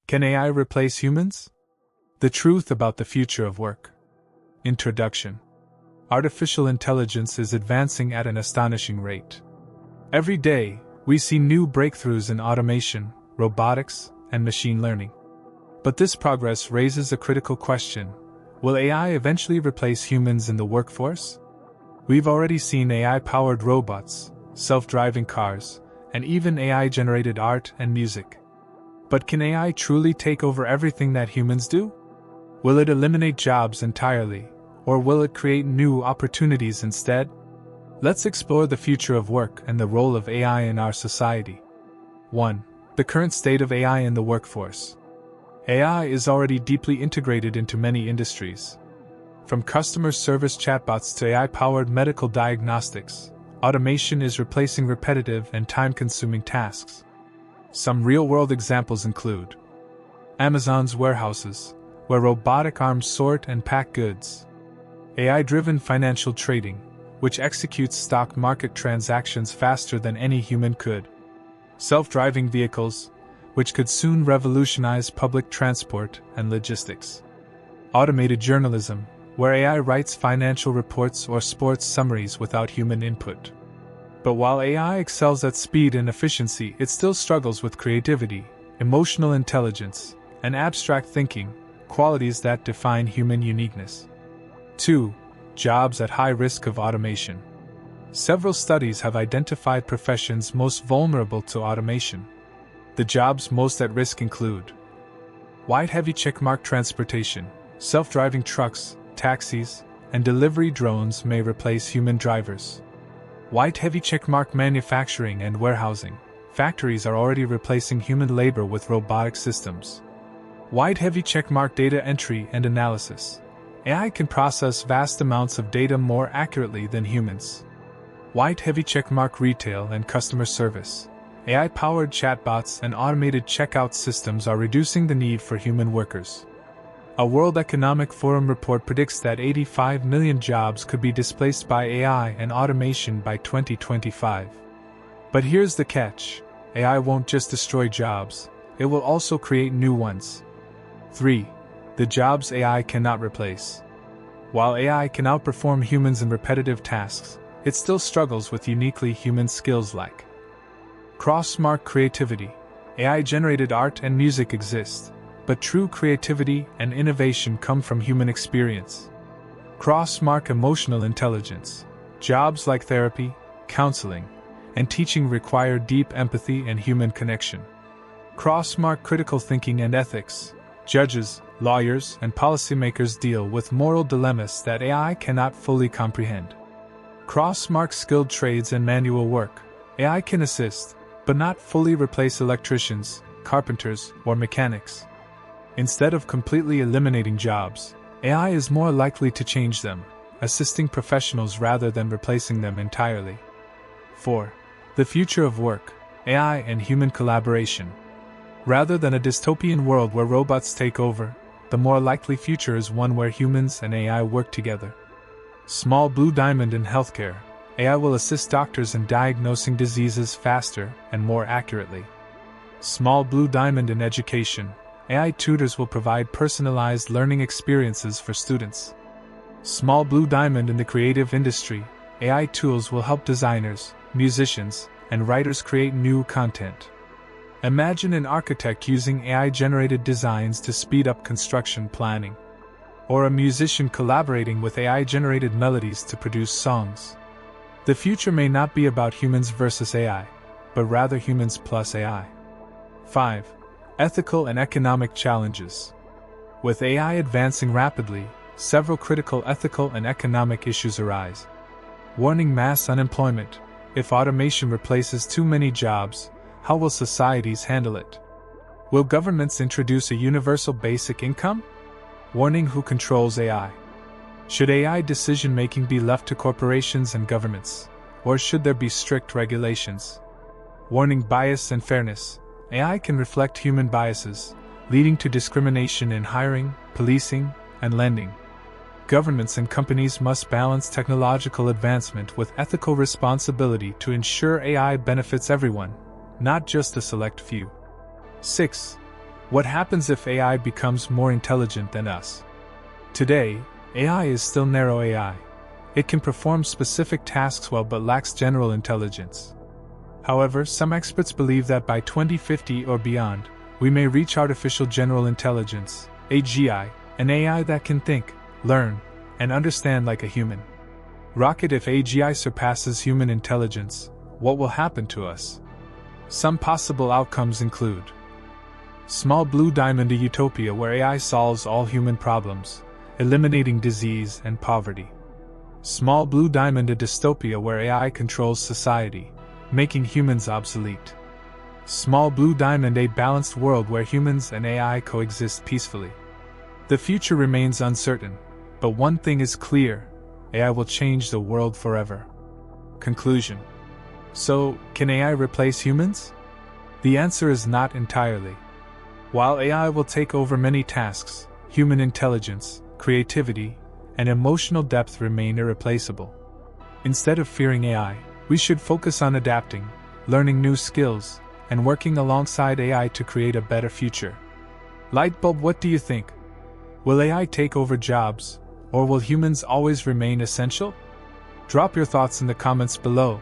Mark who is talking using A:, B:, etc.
A: Can AI replace humans? The truth about the future of work. Introduction. Artificial intelligence is advancing at an astonishing rate. Every day, we see new breakthroughs in automation, robotics, and machine learning. But this progress raises a critical question: will AI eventually replace humans in the workforce? We've already seen AI-powered robots, self-driving cars, and even AI-generated art and music. But can AI truly take over everything that humans do? Will it eliminate jobs entirely, or will it create new opportunities instead? Let's explore the future of work and the role of AI in our society. 1. The current state of AI in the workforce. AI is already deeply integrated into many industries. From customer service chatbots to AI-powered medical diagnostics, automation is replacing repetitive and time-consuming tasks. Some real-world examples include Amazon's warehouses, where robotic arms sort and pack goods; AI-driven financial trading, which executes stock market transactions faster than any human could; self-driving vehicles, which could soon revolutionize public transport and logistics; automated journalism, where AI writes financial reports or sports summaries without human input. But while AI excels at speed and efficiency, it still struggles with creativity, emotional intelligence, and abstract thinking, qualities that define human uniqueness. 2. Jobs at high risk of automation. Several studies have identified professions most vulnerable to automation. The jobs most at risk include white heavy checkmark transportation, self-driving trucks, taxis, and delivery drones may replace human drivers. White heavy checkmark manufacturing and warehousing. Factories are already replacing human labor with robotic systems. White heavy checkmark data entry and analysis. AI can process vast amounts of data more accurately than humans. White heavy checkmark retail and customer service. AI-powered chatbots and automated checkout systems are reducing the need for human workers. A World Economic Forum report predicts that 85 million jobs could be displaced by AI and automation by 2025. But here's the catch: AI won't just destroy jobs, it will also create new ones. 3. The jobs AI cannot replace. While AI can outperform humans in repetitive tasks, it still struggles with uniquely human skills like cross-mark creativity. AI-generated art and music exist, but true creativity and innovation come from human experience. Cross-mark emotional intelligence. Jobs like therapy, counseling, and teaching require deep empathy and human connection. Cross-mark critical thinking and ethics. Judges, lawyers, and policymakers deal with moral dilemmas that AI cannot fully comprehend. Cross-mark skilled trades and manual work. AI can assist, but not fully replace electricians, carpenters, or mechanics. Instead of completely eliminating jobs, AI is more likely to change them, assisting professionals rather than replacing them entirely. 4. The future of work, AI and human collaboration. Rather than a dystopian world where robots take over, the more likely future is one where humans and AI work together. Small blue diamond in healthcare. AI will assist doctors in diagnosing diseases faster and more accurately. Small blue diamond in education. AI tutors will provide personalized learning experiences for students. Small blue diamond in the creative industry. AI tools will help designers, musicians, and writers create new content. Imagine an architect using AI-generated designs to speed up construction planning, or a musician collaborating with AI-generated melodies to produce songs. The future may not be about humans versus AI, but rather humans plus AI. 5. Ethical and economic challenges. With AI advancing rapidly, several critical ethical and economic issues arise. Warning: mass unemployment. If automation replaces too many jobs, how will societies handle it? Will governments introduce a universal basic income? Warning: who controls AI? Should AI decision-making be left to corporations and governments, or should there be strict regulations? Warning: bias and fairness. AI can reflect human biases, leading to discrimination in hiring, policing, and lending. Governments and companies must balance technological advancement with ethical responsibility to ensure AI benefits everyone, not just a select few. 6. What happens if AI becomes more intelligent than us? Today, AI is still narrow AI. It can perform specific tasks well but lacks general intelligence. However, some experts believe that by 2050 or beyond, we may reach artificial general intelligence, AGI, an AI that can think, learn, and understand like a human. Rocket, if AGI surpasses human intelligence, what will happen to us? Some possible outcomes include: Small Blue Diamond, a utopia where AI solves all human problems, eliminating disease and poverty. Small Blue Diamond, a dystopia where AI controls society, making humans obsolete. Small Blue Diamond, a balanced world where humans and AI coexist peacefully. The future remains uncertain, but one thing is clear: AI will change the world forever. Conclusion. So, can AI replace humans? The answer is not entirely. While AI will take over many tasks, human intelligence, creativity, and emotional depth remain irreplaceable. Instead of fearing AI, we should focus on adapting, learning new skills, and working alongside AI to create a better future. Lightbulb, what do you think? Will AI take over jobs, or will humans always remain essential? Drop your thoughts in the comments below.